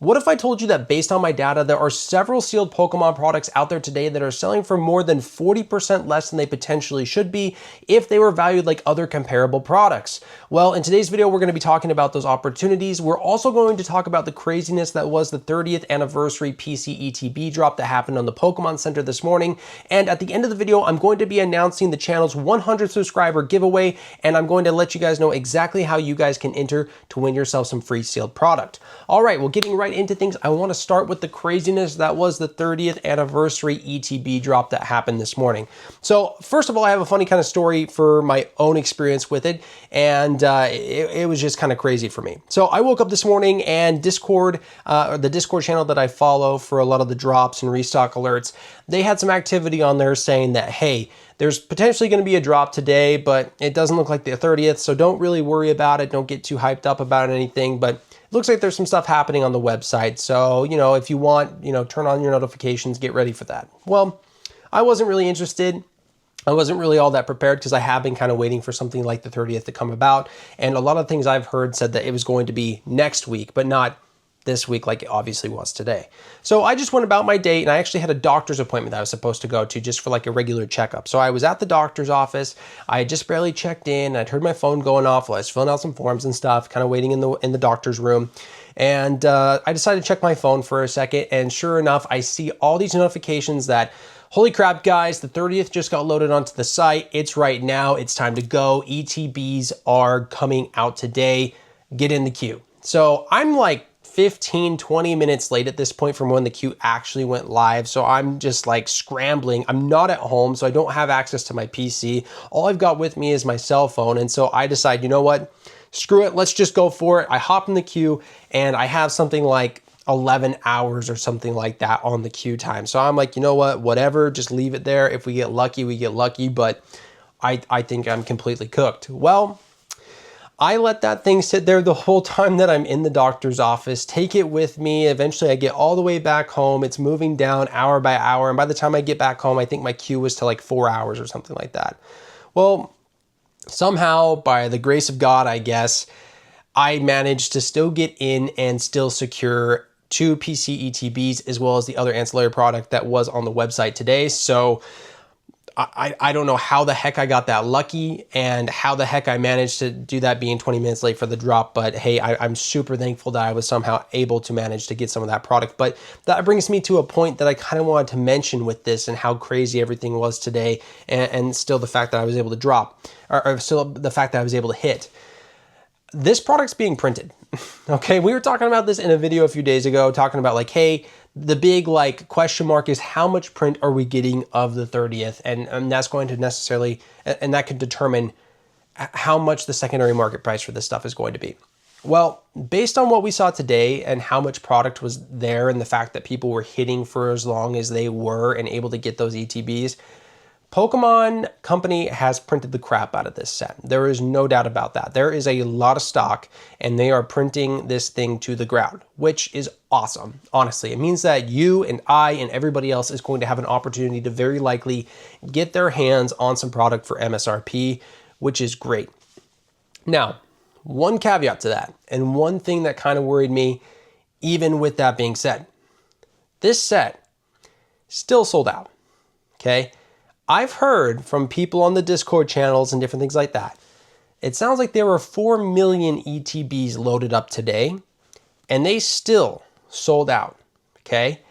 What if I told you that based on my data, there are several sealed Pokemon products out there today that are selling for more than 40% less than they potentially should be if they were valued like other comparable products? Well, in today's video, we're going to be talking about those opportunities. We're also going to talk about the craziness that was the 30th anniversary PC ETB drop that happened on the Pokémon Center this morning. And at the end of the video, I'm going to be announcing the channel's 100 subscriber giveaway, and I'm going to let you guys know exactly how you guys can enter to win yourself some free sealed product. All right, well, getting right into things, I want to start with the craziness that was the 30th anniversary ETB drop that happened this morning. So first of all, I have a funny kind of story for my own experience with it, and it was just kind of crazy for me. So I woke up this morning and Discord, the Discord channel that I follow for a lot of the drops and restock alerts, they had some activity on there saying that, hey, there's potentially going to be a drop today, but it doesn't look like the 30th, so don't really worry about it. Don't get too hyped up about anything, but it looks like there's some stuff happening on the website. So, if you want, turn on your notifications, get ready for that. Well, I wasn't really interested. I wasn't really all that prepared because I have been kind of waiting for something like the 30th to come about. And a lot of things I've heard said that it was going to be next week, but not this week like it obviously was today. So I just went about my day, and I actually had a doctor's appointment that I was supposed to go to just for like a regular checkup. So I was at the doctor's office. I had just barely checked in. I'd heard my phone going off while I was filling out some forms and stuff, kind of waiting in the doctor's room. And I decided to check my phone for a second, and sure enough, I see all these notifications that, holy crap, guys, the 30th just got loaded onto the site. It's right now. It's time to go. ETBs are coming out today. Get in the queue. So I'm like 15, 20 minutes late at this point from when the queue actually went live. So I'm just like scrambling. I'm not at home, so I don't have access to my PC. All I've got with me is my cell phone. And so I decide, you know what? Screw it. Let's just go for it. I hop in the queue, and I have something like 11 hours or something like that on the queue time. So I'm like, you know what? Whatever, just leave it there. If we get lucky, we get lucky. But I think I'm completely cooked. Well, I let that thing sit there the whole time that I'm in the doctor's office, take it with me. Eventually I get all the way back home. It's moving down hour by hour. And by the time I get back home, I think my queue was to like 4 hours or something like that. Well, somehow by the grace of God, I guess, I managed to still get in and still secure 2 PC ETBs as well as the other ancillary product that was on the website today. So I don't know how the heck I got that lucky and how the heck I managed to do that being 20 minutes late for the drop. But hey, I'm super thankful that I was somehow able to manage to get some of that product. But that brings me to a point that I kind of wanted to mention with this and how crazy everything was today, and still the fact that I was able to drop, or still the fact that I was able to hit. This product's being printed. Okay, we were talking about this in a video a few days ago, talking about like, hey, the big like question mark is how much print are we getting of the 30th? And that's going to necessarily, and that could determine how much the secondary market price for this stuff is going to be. Well, based on what we saw today and how much product was there and the fact that people were hitting for as long as they were and able to get those ETBs, Pokemon Company has printed the crap out of this set. There is no doubt about that. There is a lot of stock, and they are printing this thing to the ground, which is awesome. Honestly, it means that you and I and everybody else is going to have an opportunity to very likely get their hands on some product for MSRP, which is great. Now, one caveat to that, and one thing that kind of worried me, even with that being said, this set still sold out, okay? I've heard from people on the Discord channels and different things like that. It sounds like there were 4 million ETBs loaded up today, and they still sold out, okay?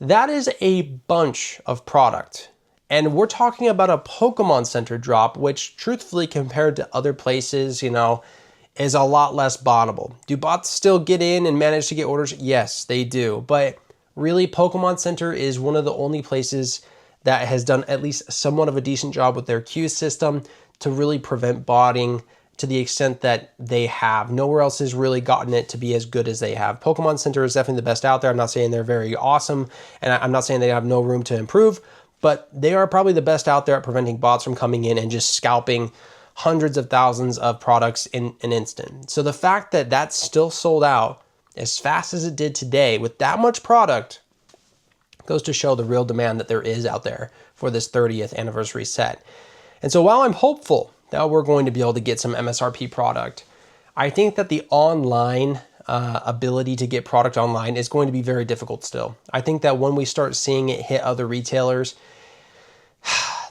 That is a bunch of product. And we're talking about a Pokémon Center drop, which truthfully compared to other places, is a lot less bottable. Do bots still get in and manage to get orders? Yes, they do. But really, Pokémon Center is one of the only places that has done at least somewhat of a decent job with their queue system to really prevent botting to the extent that they have. Nowhere else has really gotten it to be as good as they have. Pokemon Center is definitely the best out there. I'm not saying they're very awesome, and I'm not saying they have no room to improve, but they are probably the best out there at preventing bots from coming in and just scalping hundreds of thousands of products in an instant. So the fact that that's still sold out as fast as it did today with that much product goes to show the real demand that there is out there for this 30th anniversary set. And so while I'm hopeful that we're going to be able to get some MSRP product, I think that the online ability to get product online is going to be very difficult still. I think that when we start seeing it hit other retailers,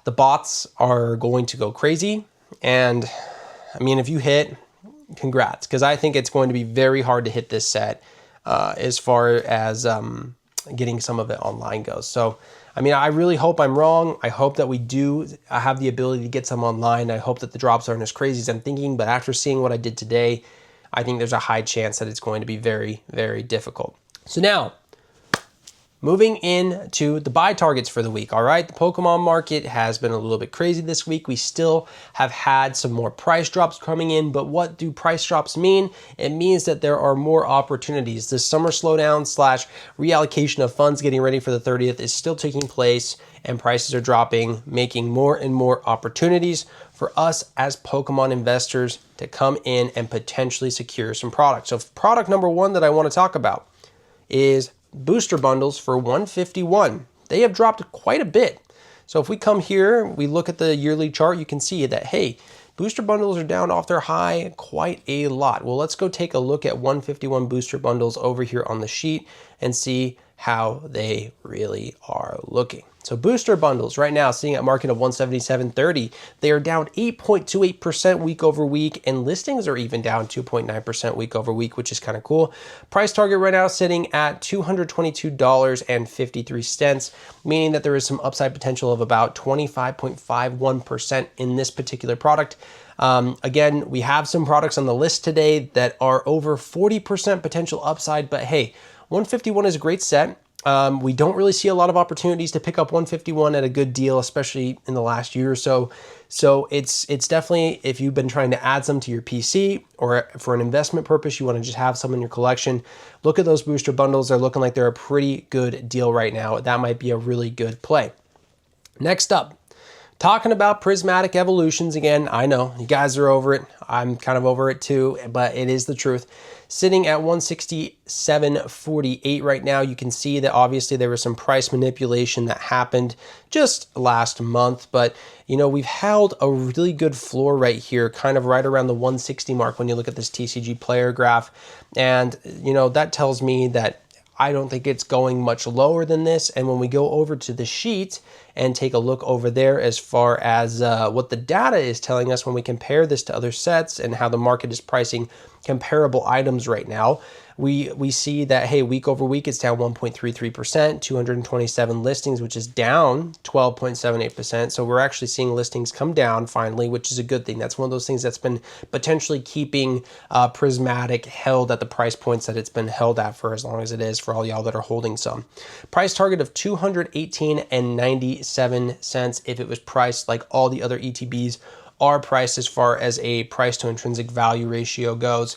the bots are going to go crazy. And I mean, if you hit, congrats, because I think it's going to be very hard to hit this set as far as getting some of it online goes. So, I mean, I really hope I'm wrong. I hope that we do have the ability to get some online. I hope that the drops aren't as crazy as I'm thinking, but after seeing what I did today, I think there's a high chance that it's going to be very, very difficult. So now, moving into the buy targets for the week, all right? The Pokemon market has been a little bit crazy this week. We still have had some more price drops coming in, but what do price drops mean? It means that there are more opportunities. The summer slowdown / reallocation of funds getting ready for the 30th is still taking place, and prices are dropping, making more and more opportunities for us as Pokemon investors to come in and potentially secure some products. So product number one that I want to talk about is booster bundles for 151. They have dropped quite a bit. So if we come here, we look at the yearly chart, you can see that, hey, booster bundles are down off their high quite a lot. Well, let's go take a look at 151 booster bundles over here on the sheet and see how they really are looking. So booster bundles right now sitting at market of 177.30. They are down 8.28% week over week, and listings are even down 2.9% week over week, which is kind of cool. Price target right now sitting at $222.53, meaning that there is some upside potential of about 25.51% in this particular product. Again, we have some products on the list today that are over 40% potential upside, but hey, 151 is a great set. We don't really see a lot of opportunities to pick up 151 at a good deal, especially in the last year or so. So it's definitely, if you've been trying to add some to your PC or for an investment purpose, you want to just have some in your collection, look at those booster bundles. They're looking like they're a pretty good deal right now. That might be a really good play. Next up, talking about prismatic evolutions again. I know you guys are over it. I'm kind of over it too, but it is the truth. Sitting at 167.48 right now. You can see that obviously there was some price manipulation that happened just last month, but you know, we've held a really good floor right here, kind of right around the 160 mark when you look at this TCG player graph. And you know, that tells me that I don't think it's going much lower than this. And when we go over to the sheet and take a look over there as far as what the data is telling us when we compare this to other sets and how the market is pricing comparable items right now, we see that, hey, week over week, it's down 1.33%, 227 listings, which is down 12.78%. So we're actually seeing listings come down finally, which is a good thing. That's one of those things that's been potentially keeping Prismatic held at the price points that it's been held at for as long as it is, for all y'all that are holding some. Price target of $218.97 if it was priced like all the other ETBs are priced as far as a price to intrinsic value ratio goes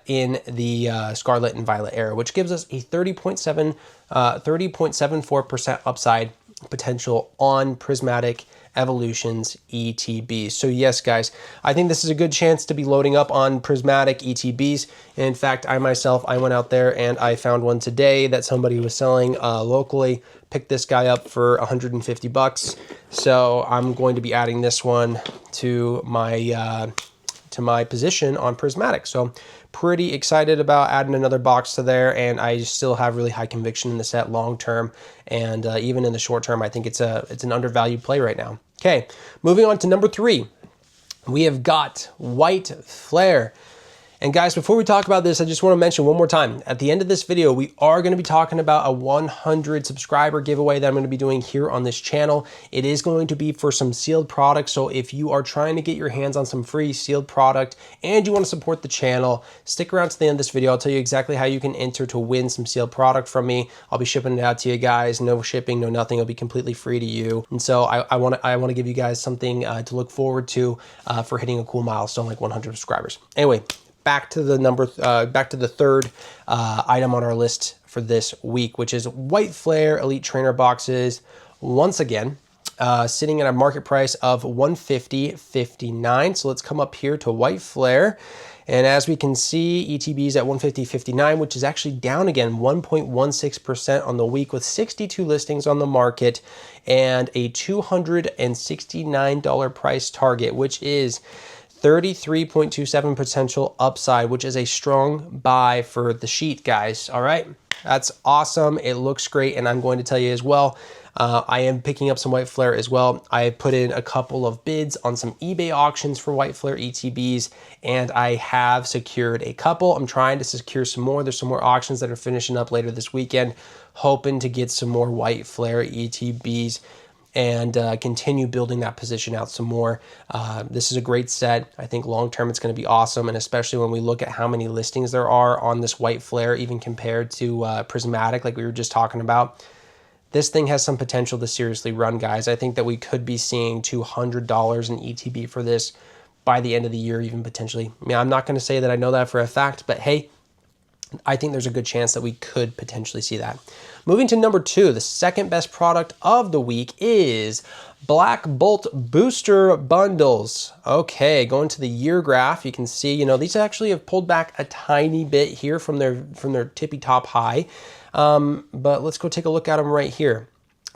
in the Scarlet and Violet era, which gives us a 30.74% upside potential on Prismatic Evolutions ETBs. So yes, guys, I think this is a good chance to be loading up on Prismatic ETBs. In fact, I went out there and I found one today that somebody was selling locally. Picked this guy up for 150 bucks. So I'm going to be adding this one to my position on Prismatic. So pretty excited about adding another box to there, and I still have really high conviction in the set long term, and even in the short term, I think it's an undervalued play right now. Okay, moving on to number 3, we have got White Flare. And guys, before we talk about this, I just want to mention one more time, at the end of this video, we are going to be talking about a 100 subscriber giveaway that I'm going to be doing here on this channel. It is going to be for some sealed products. So if you are trying to get your hands on some free sealed product and you want to support the channel, stick around to the end of this video. I'll tell you exactly how you can enter to win some sealed product from me. I'll be shipping it out to you guys. No shipping, no nothing. It'll be completely free to you. And so I want to give you guys something to look forward to for hitting a cool milestone like 100 subscribers. Anyway, back to the third item on our list for this week, which is White Flare Elite Trainer boxes. Once again, sitting at a market price of $150.59. So let's come up here to White Flare. And as we can see, ETB's at $150.59, which is actually down again 1.16% on the week, with 62 listings on the market and a $269 price target, which is 33.27 potential upside, which is a strong buy for the sheet, guys. All right, that's awesome. It looks great, and I'm going to tell you as well, I am picking up some white flare as well. I put in a couple of bids on some eBay auctions for white flare ETBs, and I have secured a couple. I'm trying to secure some more. There's some more auctions that are finishing up later this weekend, hoping to get some more white flare ETBs and continue building that position out some more. This is a great set. I think long-term it's going to be awesome, and especially when we look at how many listings there are on this white flare, even compared to prismatic, like we were just talking about. This thing has some potential to seriously run, guys. I think that we could be seeing $200 in ETB for this by the end of the year, even potentially. I mean, I'm not going to say that I know that for a fact, but hey, I think there's a good chance that we could potentially see that. Moving to number 2, the second best product of the week is Black Bolt Booster Bundles. Okay, going to the year graph, you can see, you know, these actually have pulled back a tiny bit here from their tippy top high. But let's go take a look at them right here.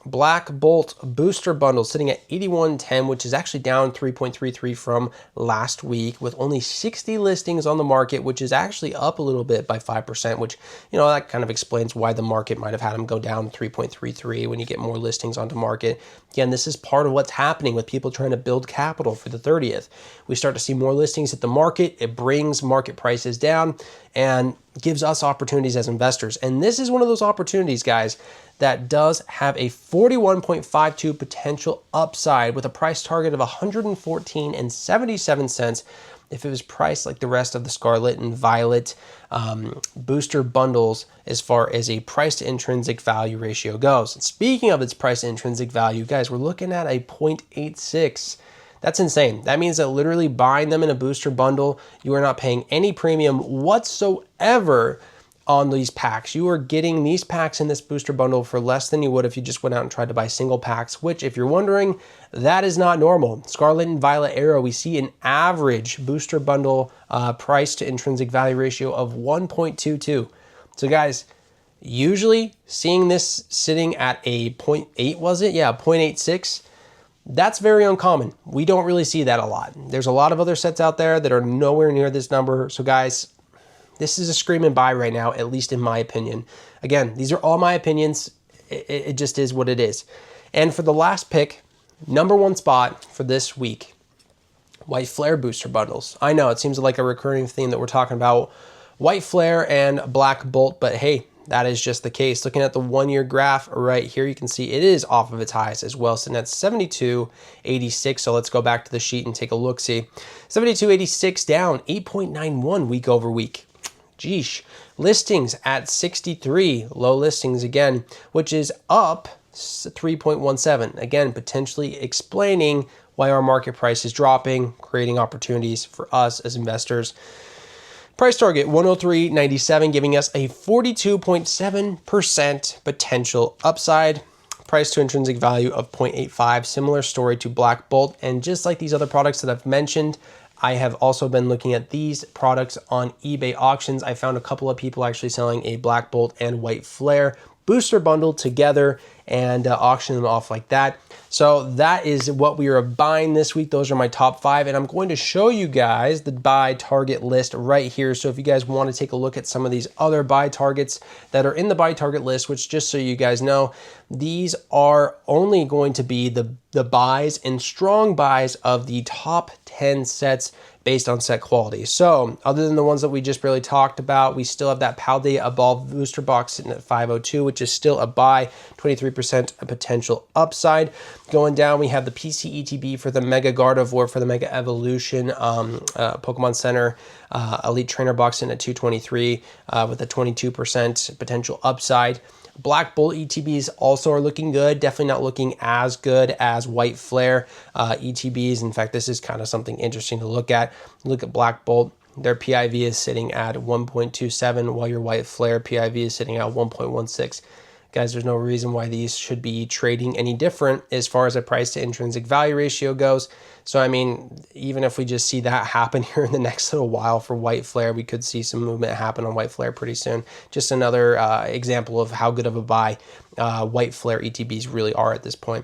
Black Bolt Booster Bundle sitting at 81.10, which is actually down 3.33 from last week, with only 60 listings on the market, which is actually up a little bit by 5%, which, you know, that kind of explains why the market might have had them go down 3.33 when you get more listings onto market. Again, this is part of what's happening with people trying to build capital for the 30th. We start to see more listings hit the market. It brings market prices down and gives us opportunities as investors. And this is one of those opportunities, guys, that does have a 41.52 potential upside with a price target of 114.77 cents if it was priced like the rest of the Scarlet and Violet booster bundles as far as a price to intrinsic value ratio goes. And speaking of its price to intrinsic value, guys, we're looking at a 0.86. That's insane. That means that literally buying them in a booster bundle, you are not paying any premium whatsoever on these packs. You are getting these packs in this booster bundle for less than you would if you just went out and tried to buy single packs, which, if you're wondering, that is not normal. Scarlet and Violet Arrow, we see an average booster bundle price to intrinsic value ratio of 1.22. So guys, usually seeing this sitting at a 0.8, was it? Yeah, 0.86. That's very uncommon. We don't really see that a lot. There's a lot of other sets out there that are nowhere near this number. So guys, this is a screaming buy right now, at least in my opinion. Again, these are all my opinions. It just is what it is. And for the last pick, number 1 spot for this week, White Flare Booster Bundles. I know it seems like a recurring theme that we're talking about White Flare and Black Bolt, but hey, that is just the case. Looking at the 1-year graph right here, you can see it is off of its highs as well, sitting at 72.86. So let's go back to the sheet and take a look-see. 72.86 down 8.91 week over week. Geesh. Listings at 63, low listings again, which is up 3.17. Again, potentially explaining why our market price is dropping, creating opportunities for us as investors. Price target 103.97, giving us a 42.7% potential upside. Price to intrinsic value of 0.85, similar story to Black Bolt. And just like these other products that I've mentioned, I have also been looking at these products on eBay auctions. I found a couple of people actually selling a Black Bolt and White Flare booster bundle together and auction them off like that. So that is what we are buying this week. Those are my top 5, and I'm going to show you guys the buy target list right here. So if you guys want to take a look at some of these other buy targets that are in the buy target list, which, just so you guys know, these are only going to be the buys and strong buys of the top 10 sets based on set quality. So other than the ones that we just barely talked about, we still have that Paldea Evolved booster box sitting at 502, which is still a buy, 23% potential upside. Going down, we have the PC ETB for the Mega Gardevoir for the Mega Evolution Pokémon Center Elite Trainer box in at 223 with a 22% potential upside. Black Bolt ETBs also are looking good, definitely not looking as good as White Flare ETBs. In fact, this is kind of something interesting to look at. Look at Black Bolt. Their PIV is sitting at 1.27, while your White Flare PIV is sitting at 1.16. Guys, there's no reason why these should be trading any different as far as a price to intrinsic value ratio goes. So, I mean, even if we just see that happen here in the next little while for White Flare, we could see some movement happen on White Flare pretty soon. Just another example of how good of a buy White Flare ETBs really are at this point.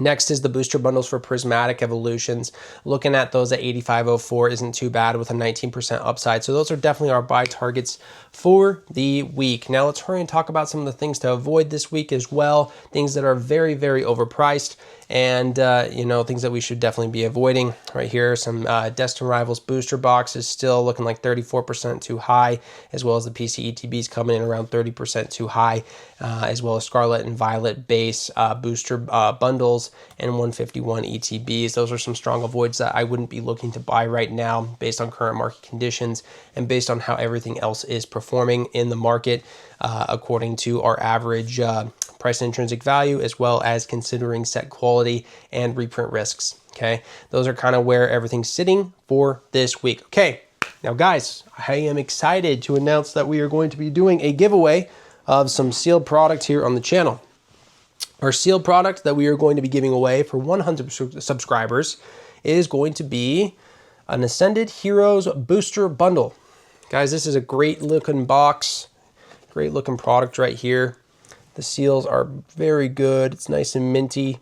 Next is the booster bundles for prismatic evolutions. Looking at those at 8504 isn't too bad with a 19% upside. So those are definitely our buy targets for the week. Now let's hurry and talk about some of the things to avoid this week as well. Things that are very, very overpriced and things that we should definitely be avoiding. Right here, some Destin Rivals booster boxes still looking like 34% too high, as well as the PC ETBs coming in around 30% too high, as well as Scarlet and Violet base booster bundles and 151 ETBs. Those are some strong avoids that I wouldn't be looking to buy right now based on current market conditions and based on how everything else is performing in the market according to our average price and intrinsic value, as well as considering set quality and reprint risks. Okay, those are kind of where everything's sitting for this week. Okay, now guys, I am excited to announce that we are going to be doing a giveaway of some sealed product here on the channel. Our sealed product that we are going to be giving away for 100 subscribers is going to be an Ascended Heroes booster bundle. Guys, this is a great looking box, great looking product right here. The seals are very good. It's nice and minty.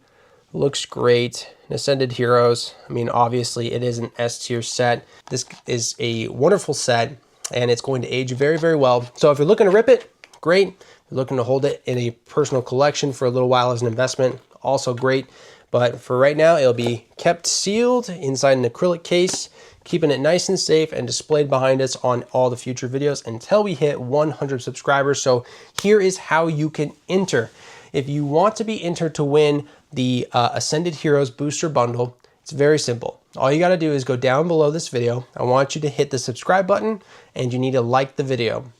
Looks great. Ascended Heroes. I mean, obviously it is an S tier set. This is a wonderful set and it's going to age very, very well. So if you're looking to rip it, great. If you're looking to hold it in a personal collection for a little while as an investment, also great. But for right now, it'll be kept sealed inside an acrylic case, keeping it nice and safe and displayed behind us on all the future videos until we hit 100 subscribers. So here is how you can enter. If you want to be entered to win the Ascended Heroes booster bundle, it's very simple. All you got to do is go down below this video. I want you to hit the subscribe button and you need to like the video.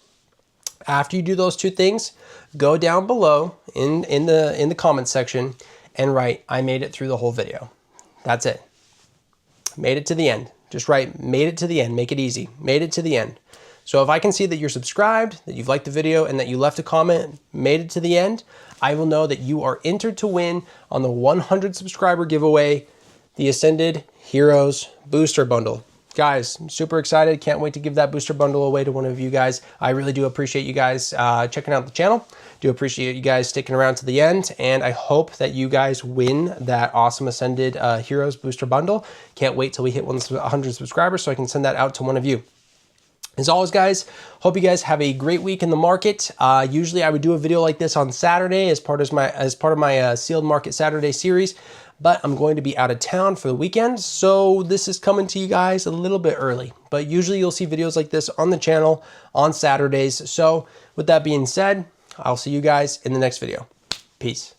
After you do those two things, go down below in the comments section and write, I made it through the whole video. That's it. Made it to the end. Just write, made it to the end. Make it easy. Made it to the end. So if I can see that you're subscribed, that you've liked the video, and that you left a comment, made it to the end, I will know that you are entered to win on the 100 subscriber giveaway, the Ascended Heroes Booster Bundle. Guys, I'm super excited. Can't wait to give that booster bundle away to one of you guys. I really do appreciate you guys checking out the channel. Do appreciate you guys sticking around to the end. And I hope that you guys win that awesome Ascended Heroes booster bundle. Can't wait till we hit 100 subscribers so I can send that out to one of you. As always, guys, hope you guys have a great week in the market. Usually I would do a video like this on Saturday as part of my Sealed Market Saturday series, but I'm going to be out of town for the weekend, so this is coming to you guys a little bit early. But usually you'll see videos like this on the channel on Saturdays. So with that being said, I'll see you guys in the next video. Peace.